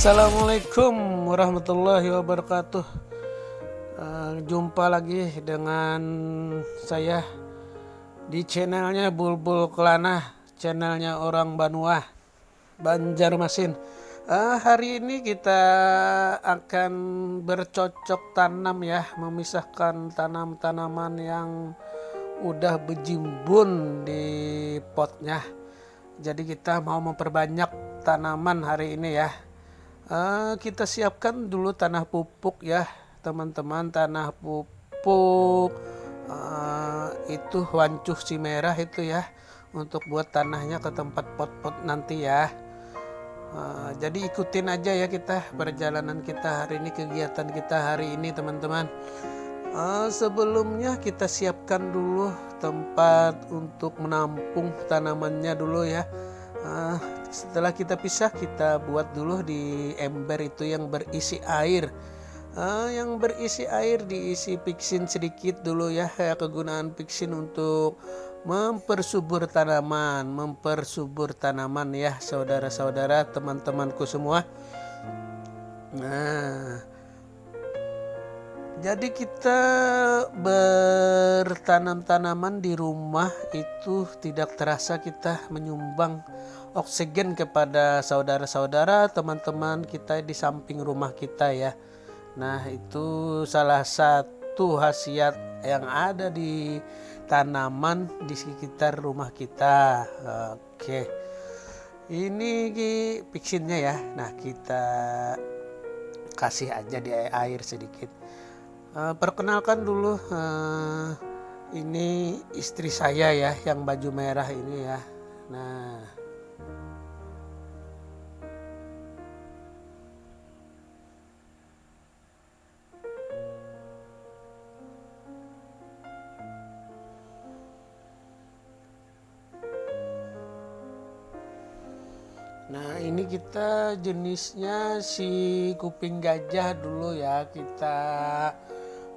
Assalamualaikum warahmatullahi wabarakatuh. Jumpa lagi dengan saya di channelnya Bulbul Kelana, channelnya orang Banua, Banjarmasin. Hari ini kita akan bercocok tanam ya, memisahkan tanaman yang udah berjimbun di potnya. Jadi kita mau memperbanyak tanaman hari ini ya. Kita siapkan dulu tanah pupuk ya teman-teman. Tanah pupuk itu wancuh si merah itu ya, untuk buat tanahnya ke tempat pot-pot nanti ya. Jadi ikutin aja ya kita perjalanan kita hari ini, kegiatan kita hari ini teman-teman. Sebelumnya kita siapkan dulu tempat untuk menampung tanamannya dulu ya. Setelah kita pisah, kita buat dulu di ember itu yang berisi air. Yang berisi air diisi piksin sedikit dulu ya. Kegunaan piksin untuk mempersubur tanaman ya, saudara-saudara, teman-temanku semua. Nah, jadi kita bertanam tanaman di rumah itu tidak terasa kita menyumbang oksigen kepada saudara-saudara, teman-teman kita di samping rumah kita ya. Nah, itu salah satu khasiat yang ada di tanaman di sekitar rumah kita. Oke, ini piksinnya ya. Nah, kita kasih aja di air sedikit. Perkenalkan dulu, ini istri saya ya, yang baju merah ini ya. Nah, ini kita jenisnya si kuping gajah dulu ya, kita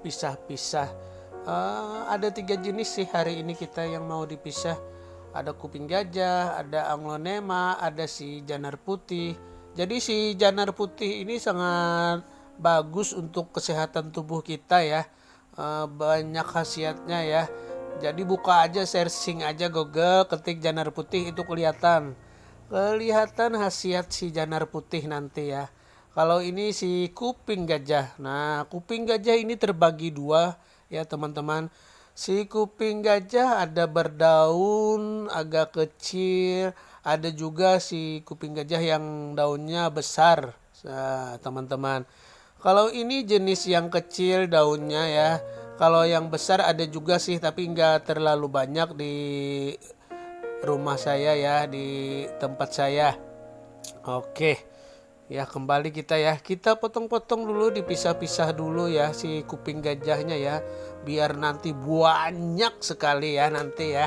pisah-pisah. Ada 3 jenis sih hari ini kita yang mau dipisah. Ada kuping gajah, ada Anglonema, ada si janar putih. Jadi si janar putih ini sangat bagus untuk kesehatan tubuh kita ya. Banyak khasiatnya ya. Jadi buka aja, searching aja Google, ketik janar putih, itu kelihatan khasiat si janar putih nanti ya. Kalau ini si kuping gajah. Nah, kuping gajah ini terbagi 2 ya teman-teman. Si kuping gajah ada berdaun agak kecil, ada juga si kuping gajah yang daunnya besar, teman-teman. Kalau ini jenis yang kecil daunnya ya. Kalau yang besar ada juga sih, tapi nggak terlalu banyak di rumah saya ya, di tempat saya. Oke ya, kembali kita ya, kita potong-potong dulu, dipisah-pisah dulu ya si kuping gajahnya ya, biar nanti banyak sekali ya nanti ya,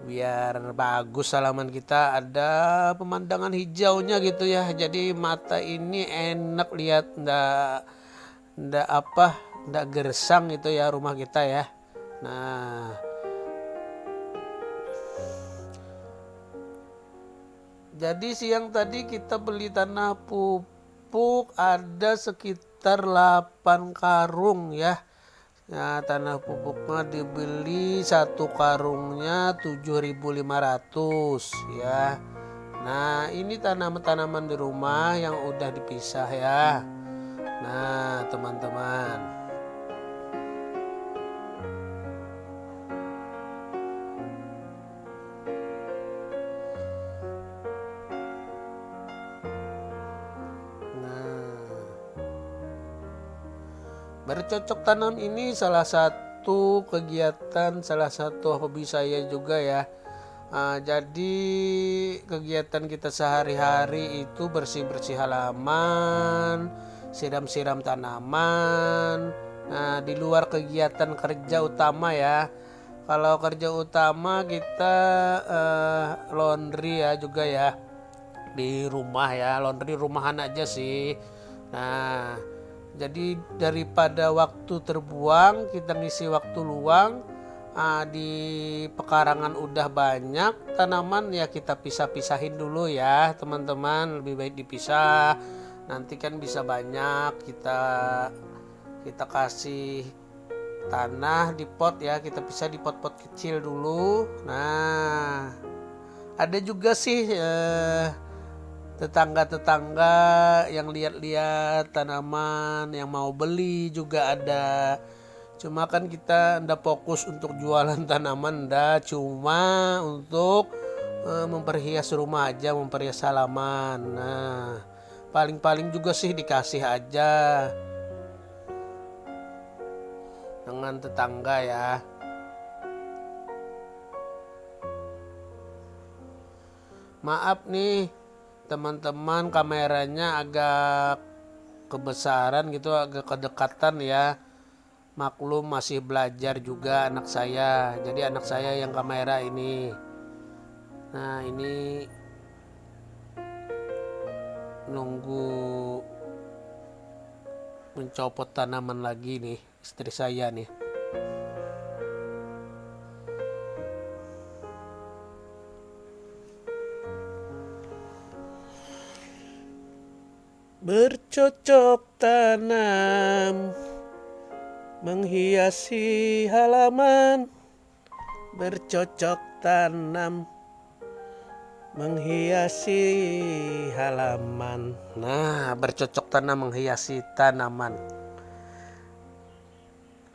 biar bagus halaman kita, ada pemandangan hijaunya gitu ya. Jadi mata ini enak lihat, ndak gersang itu ya rumah kita ya. Nah, jadi siang tadi kita beli tanah pupuk ada sekitar 8 karung ya. Nah, tanah pupuknya dibeli 1 karungnya 7.500 ya. Nah, ini tanaman-tanaman di rumah yang udah dipisah ya. Nah, teman-teman. Bercocok tanam ini salah satu kegiatan, salah satu hobi saya juga ya. Jadi kegiatan kita sehari-hari itu bersih-bersih halaman, siram-siram tanaman. Nah, di luar kegiatan kerja utama ya. Kalau kerja utama kita laundry ya juga ya, di rumah ya, laundry rumahan aja sih. Nah, jadi daripada waktu terbuang, kita ngisi waktu luang di pekarangan udah banyak tanaman ya kita pisah-pisahin dulu ya teman-teman, lebih baik dipisah, nanti kan bisa banyak kita kasih tanah di pot ya, kita pisah di pot-pot kecil dulu. Nah ada juga sih tetangga-tetangga yang lihat-lihat tanaman yang mau beli juga ada. Cuma kan kita ndak fokus untuk jualan tanaman, ndak, cuma untuk memperhias rumah aja, memperhias halaman. Nah, paling-paling juga sih dikasih aja dengan tetangga ya. Maaf nih teman-teman, kameranya agak kebesaran gitu, agak kedekatan ya. Maklum masih belajar juga anak saya, jadi anak saya yang kamera ini. Nah ini nunggu mencopot tanaman lagi nih istri saya nih. Bercocok tanam menghiasi halaman, bercocok tanam menghiasi halaman. Nah, bercocok tanam menghiasi tanaman,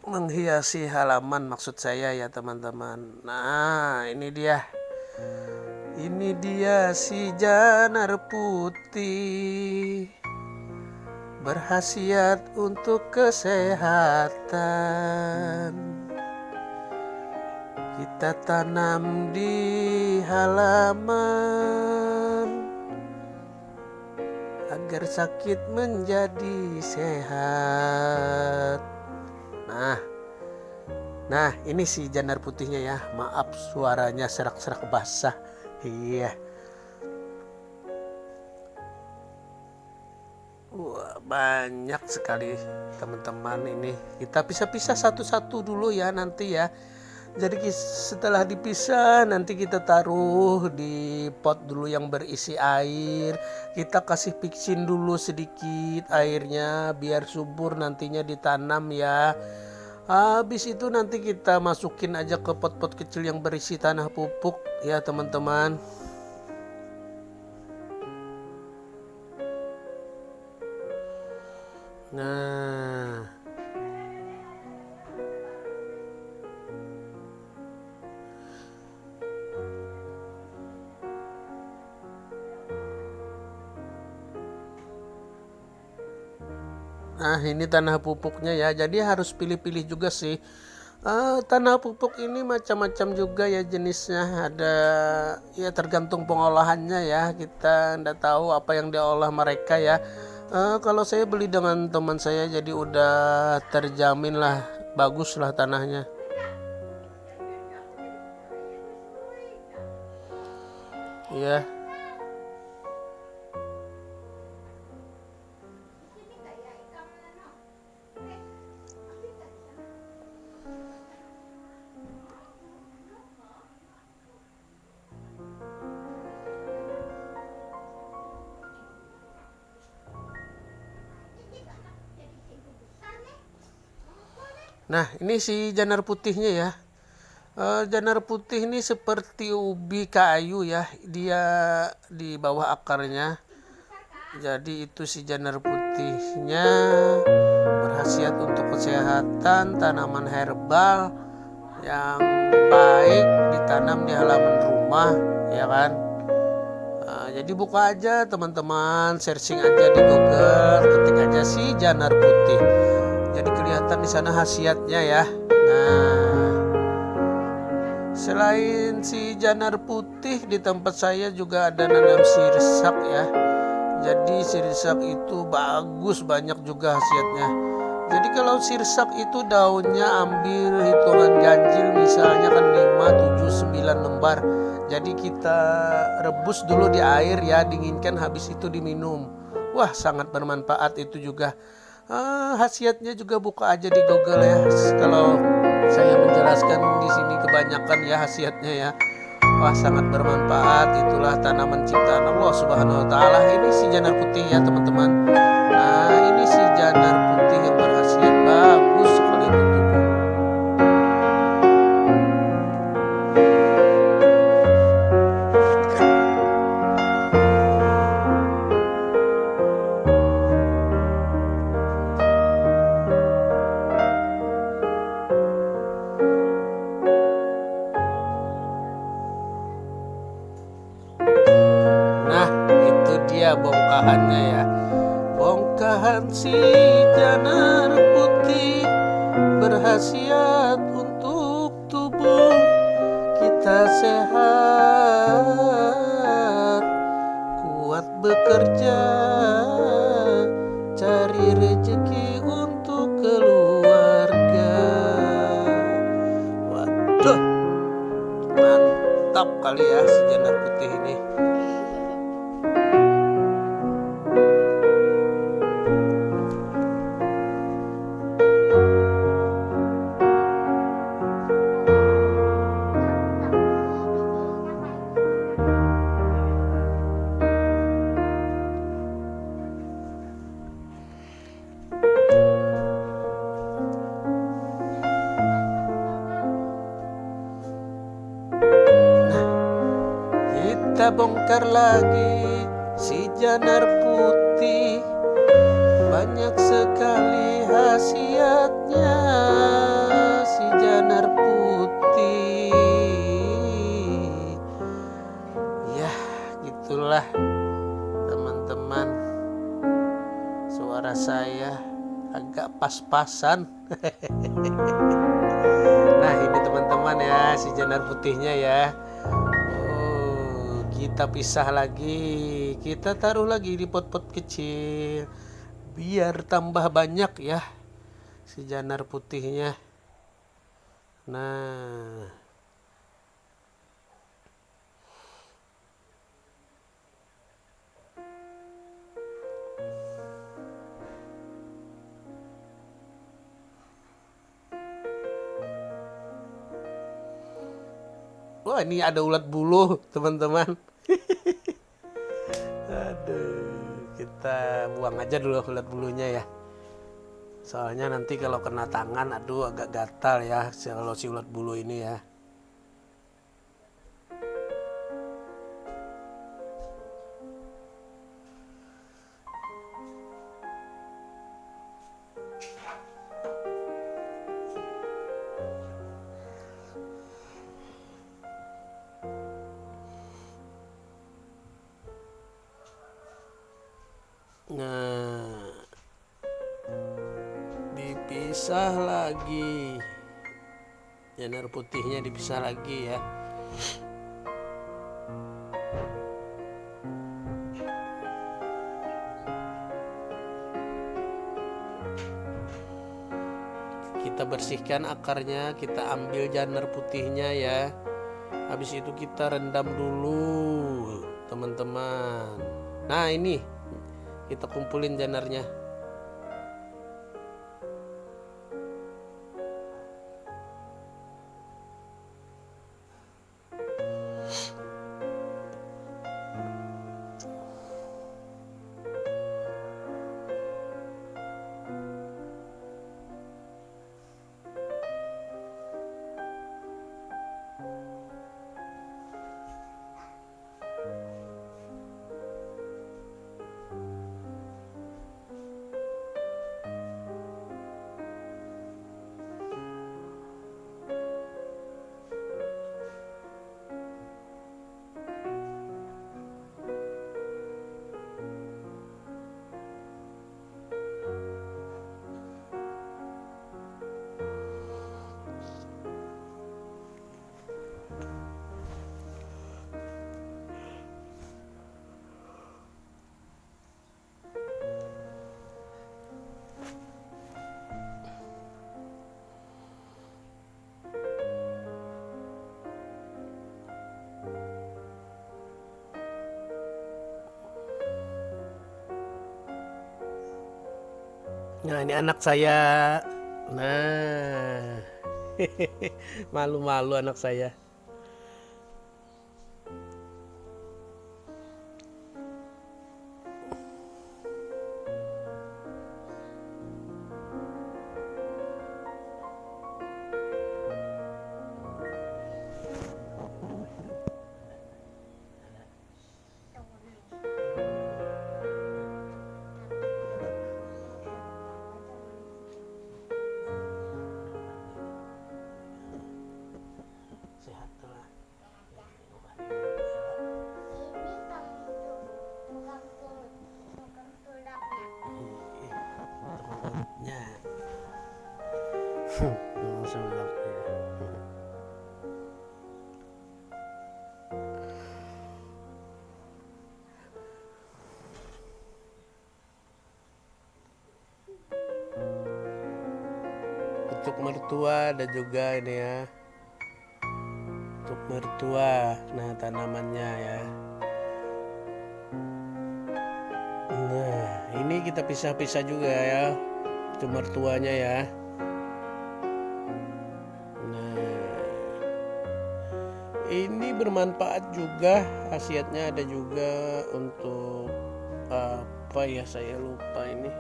menghiasi halaman maksud saya ya teman-teman. Nah, ini dia si janar putih, berkhasiat untuk kesehatan. Kita tanam di halaman agar sakit menjadi sehat. Nah ini si janar putihnya ya. Maaf suaranya serak-serak basah. Iya. Wah, banyak sekali teman-teman ini. Kita pisah-pisah satu-satu dulu ya nanti ya. Jadi setelah dipisah nanti kita taruh di pot dulu yang berisi air. Kita kasih fixin dulu sedikit airnya biar subur nantinya ditanam ya. Habis itu nanti kita masukin aja ke pot-pot kecil yang berisi tanah pupuk ya teman-teman. Nah, ini tanah pupuknya ya. Jadi harus pilih-pilih juga sih. Tanah pupuk ini macam-macam juga ya jenisnya. Ada ya tergantung pengolahannya ya. Kita nggak tahu apa yang diolah mereka ya. Kalau saya beli dengan teman saya jadi udah terjamin lah, bagus lah tanahnya. Ya. Nah ini si janar putihnya ya. Janar putih ini seperti ubi kayu ya, dia di bawah akarnya. Jadi itu si janar putihnya berkhasiat untuk kesehatan, tanaman herbal yang baik ditanam di halaman rumah ya kan. Jadi buka aja teman-teman, searching aja di Google, ketik aja si janar putih. Jadi kelihatan di sana khasiatnya ya. Nah, selain si janar putih di tempat saya juga ada nanam sirsak ya. Jadi sirsak itu bagus, banyak juga khasiatnya. Jadi kalau sirsak itu daunnya ambil hitungan ganjil, misalnya kan 5, 7, 9 lembar. Jadi kita rebus dulu di air ya, dinginkan, habis itu diminum. Wah sangat bermanfaat itu juga. Khasiatnya juga buka aja di Google ya. Kalau saya menjelaskan di sini kebanyakan ya khasiatnya ya. Wah, sangat bermanfaat. Itulah tanaman ciptaan Allah Subhanahu wa taala. Ini si janar putih ya, teman-teman. Nah, ini si janar putih yang berkhasiat bagus sekali untuk tubuh. Nah, itu dia bongkahannya ya. Bongkahan si janar putih berkhasiat untuk tubuh kita sehat, kuat bekerja, cari rezeki untuk keluarga. Waduh, mantap kali ya si janar putih ini. Kita bongkar lagi si janar putih, banyak sekali khasiatnya si janar putih. Ya, gitulah teman-teman, suara saya agak pas-pasan. Nah, ini teman-teman ya si janar putihnya ya. Kita pisah lagi, kita taruh lagi di pot-pot kecil biar tambah banyak ya si janar putihnya. Nah, wah, ini ada ulat bulu teman-teman. Aduh, kita buang aja dulu ulat bulunya ya. Soalnya nanti kalau kena tangan, aduh agak gatal ya kalau si ulat bulu ini ya. Nah, dipisah lagi, janar putihnya dipisah lagi ya. Kita bersihkan akarnya, kita ambil janar putihnya ya. Habis itu kita rendam dulu teman-teman. Nah, ini kita kumpulin janarnya. Nah, ini anak saya. Nah, Malu-malu anak saya. Sehat lah. Urutnya. Langsung urutnya. Untuk mertua ada juga ini ya. Untuk mertua, nah tanamannya ya. Nah, ini kita pisah-pisah juga ya. Itu mertuanya ya. Nah, ini bermanfaat juga, khasiatnya ada juga untuk apa ya, saya lupa ini.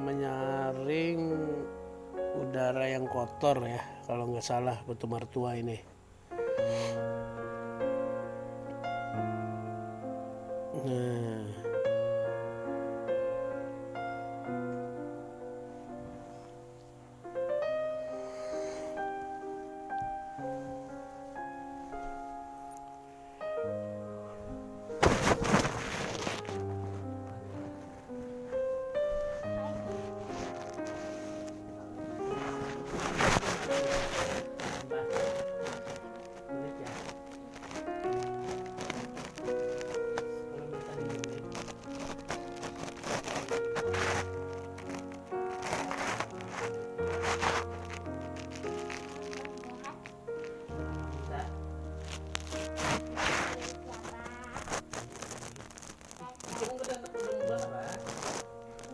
Menyaring udara yang kotor ya, kalau nggak salah batu mertua ini. Nah,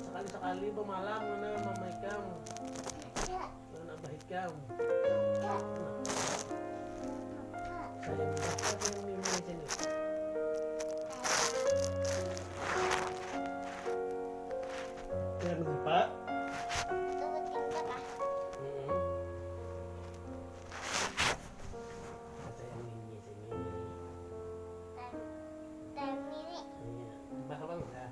sekali-sekali pemalang mana mama ikam, mana abah ikam. Sayang apa yang mimi sini? Jangan lupa. Sayang mimi sini. Bah bang dah.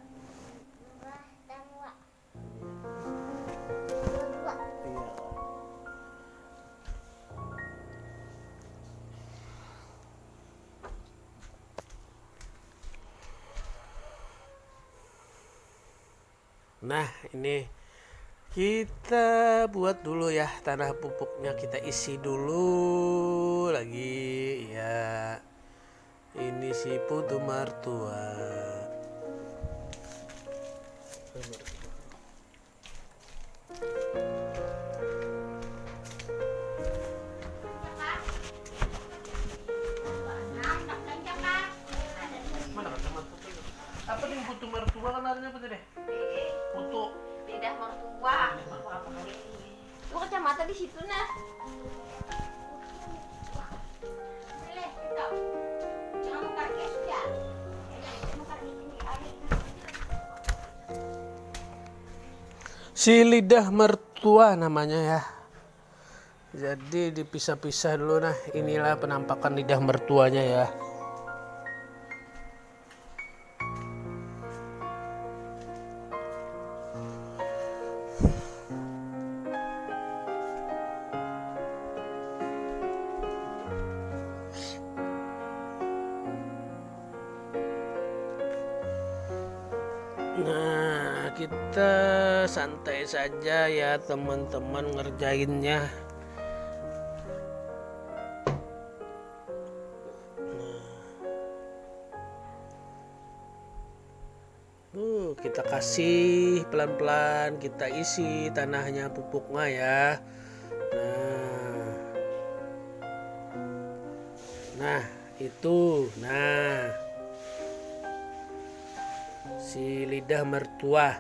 Nah, ini kita buat dulu ya, tanah pupuknya kita isi dulu lagi ya. Ini si putu mertua. Mana kacamata? Apa nih putu mertua kan artinya apa tadi? Putu. Lidah mertua. Lu kacamata di situ nah. Boleh, itu. Jangan makan es ya. Makan ini air. Si lidah mertua namanya ya. Jadi dipisah-pisah dulu. Nah, inilah penampakan lidah mertuanya ya. Nah, kita santai saja ya teman-teman ngerjainnya. Kita kasih pelan-pelan, kita isi tanahnya, pupuknya ya. Nah, itu. Nah, si lidah mertua.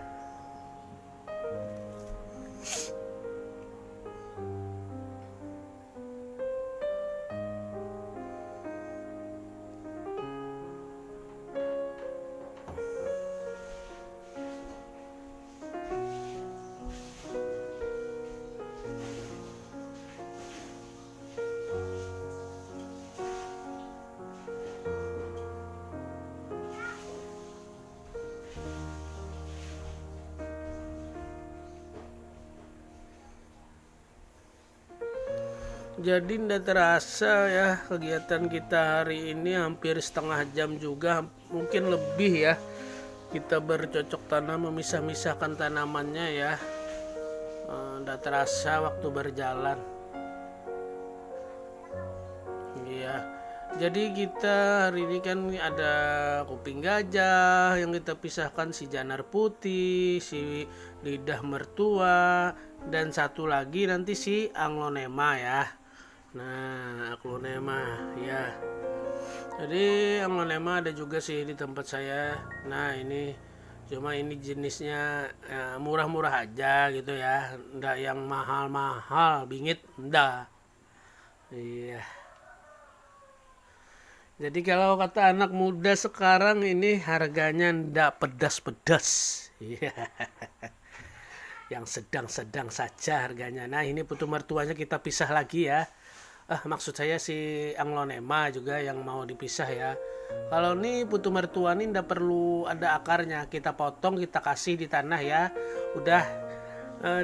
Jadi tidak terasa ya kegiatan kita hari ini hampir setengah jam juga, mungkin lebih ya. Kita bercocok tanam, memisah-misahkan tanamannya ya. Tidak terasa waktu berjalan. Iya. Jadi kita hari ini kan ada kuping gajah yang kita pisahkan, si janar putih, si lidah mertua, dan satu lagi nanti si aglonema ya. Nah, aglonema ya. Jadi aglonema ada juga sih di tempat saya. Nah, ini cuma ini jenisnya murah-murah aja gitu ya. Nggak yang mahal-mahal, bingit, ndak. Iya. Jadi kalau kata anak muda sekarang ini harganya ndak pedas-pedas. Iya. Yang sedang-sedang saja harganya. Nah, ini putu mertuanya kita pisah lagi ya. Maksud saya si aglonema juga yang mau dipisah ya. Kalau ini putu mertua ini ndak perlu ada akarnya. Kita potong, kita kasih di tanah ya. Udah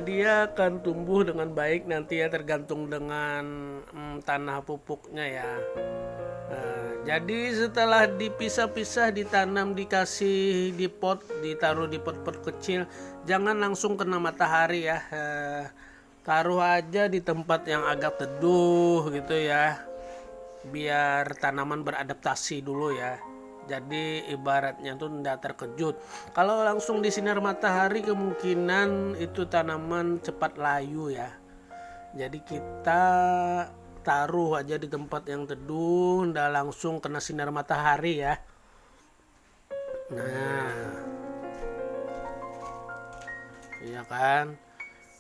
dia akan tumbuh dengan baik nanti ya, tergantung dengan tanah pupuknya ya. Jadi setelah dipisah-pisah, ditanam, dikasih di pot, ditaruh di pot-pot kecil, jangan langsung kena matahari ya. Taruh aja di tempat yang agak teduh gitu ya, biar tanaman beradaptasi dulu ya. Jadi ibaratnya tuh tidak terkejut. Kalau langsung di sinar matahari kemungkinan itu tanaman cepat layu ya. Jadi kita taruh aja di tempat yang teduh, nggak langsung kena sinar matahari ya. Nah, iya kan.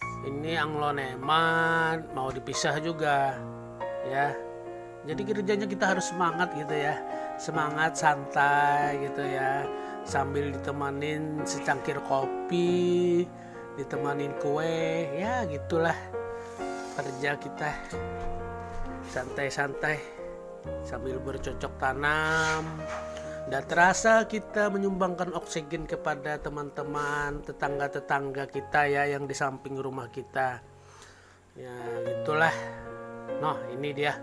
Ini aglonema mau dipisah juga ya. Jadi kerjanya kita harus semangat gitu ya, semangat santai gitu ya, sambil ditemanin secangkir kopi, ditemanin kue, ya gitulah kerja kita. Santai-santai sambil bercocok tanam. Dan terasa kita menyumbangkan oksigen kepada teman-teman, tetangga-tetangga kita ya yang di samping rumah kita. Ya gitulah. Noh, ini dia.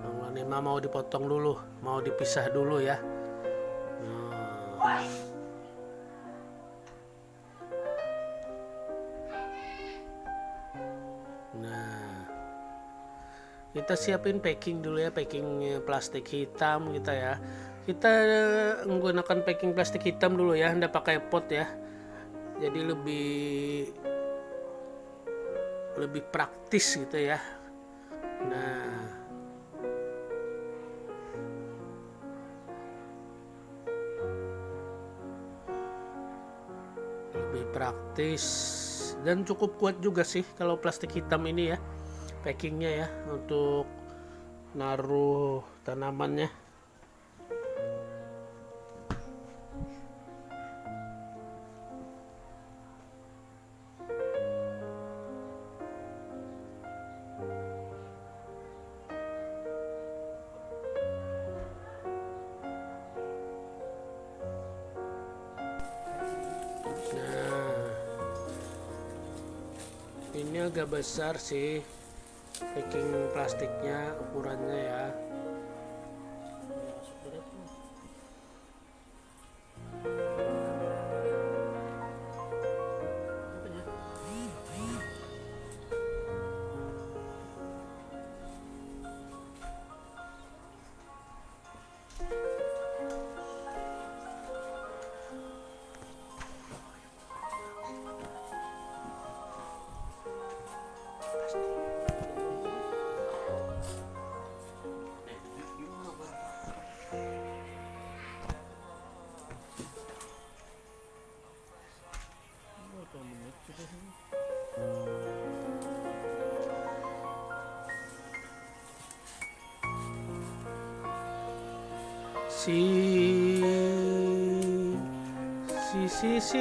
Aglonema mau dipotong dulu, mau dipisah dulu ya. Nah, kita siapin packing dulu ya, packing plastik hitam kita ya. Kita menggunakan packing plastik hitam dulu ya, nggak pakai pot ya. Jadi lebih praktis gitu ya. Nah, lebih praktis dan cukup kuat juga sih kalau plastik hitam ini ya, packingnya ya, untuk naruh tanamannya. Ini agak besar sih packing plastiknya, ukurannya ya.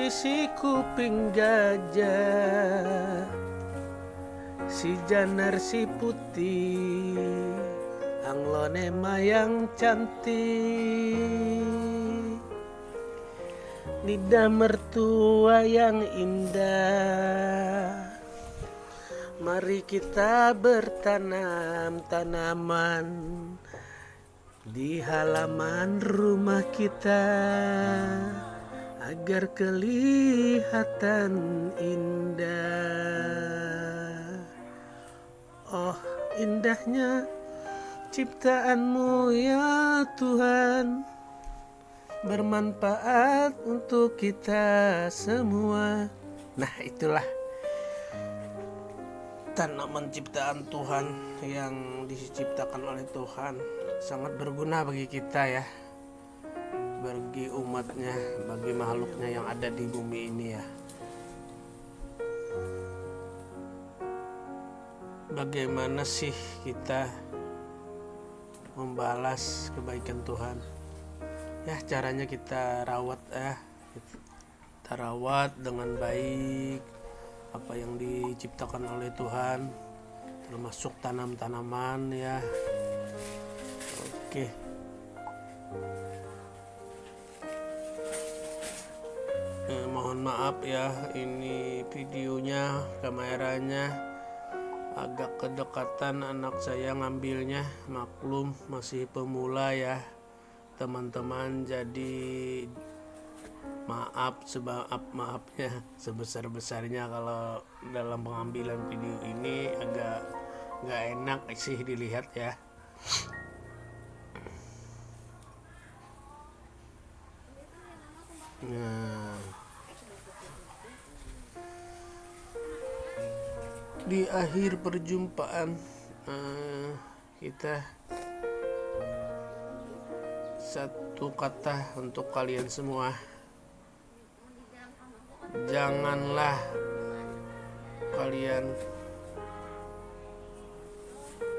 Si kuping gajah, si janar si putih, aglonema yang cantik, lidah mertua yang indah, Mari kita bertanam tanaman di halaman rumah kita agar kelihatan indah. Oh, indahnya ciptaan-Mu ya Tuhan, bermanfaat untuk kita semua. Nah, itulah tanaman ciptaan Tuhan yang diciptakan oleh Tuhan, sangat berguna bagi kita ya, bagi umatnya, bagi makhluknya yang ada di bumi ini ya. Bagaimana sih kita membalas kebaikan Tuhan? Ya, caranya kita rawat ya, kita rawat dengan baik apa yang diciptakan oleh Tuhan, termasuk tanam-tanaman ya. Oke. Mohon maaf ya, ini videonya, kameranya agak kedekatan anak saya ngambilnya, maklum masih pemula ya teman-teman, jadi maafnya sebesar-besarnya kalau dalam pengambilan video ini agak nggak enak sih dilihat ya. Nah, di akhir perjumpaan kita satu kata untuk kalian semua. Janganlah kalian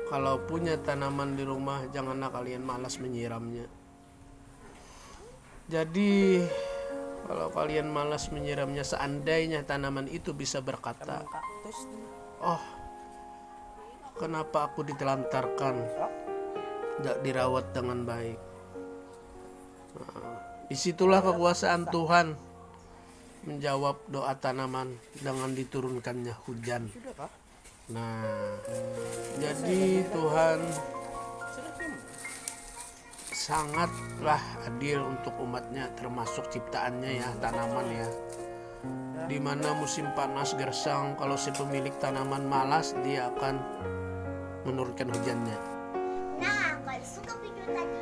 kalau punya tanaman di rumah, janganlah kalian malas menyiramnya. Jadi kalau kalian malas menyiramnya, seandainya tanaman itu bisa berkata, oh, kenapa aku ditelantarkan, tidak dirawat dengan baik. Nah, disitulah kekuasaan Tuhan menjawab doa tanaman dengan diturunkannya hujan. Nah, jadi Tuhan sangatlah adil untuk umatnya, termasuk ciptaannya ya, tanaman ya. Dimana musim panas gersang, kalau si pemilik tanaman malas, dia akan menurunkan hujannya. Nah, kalau suka video tadi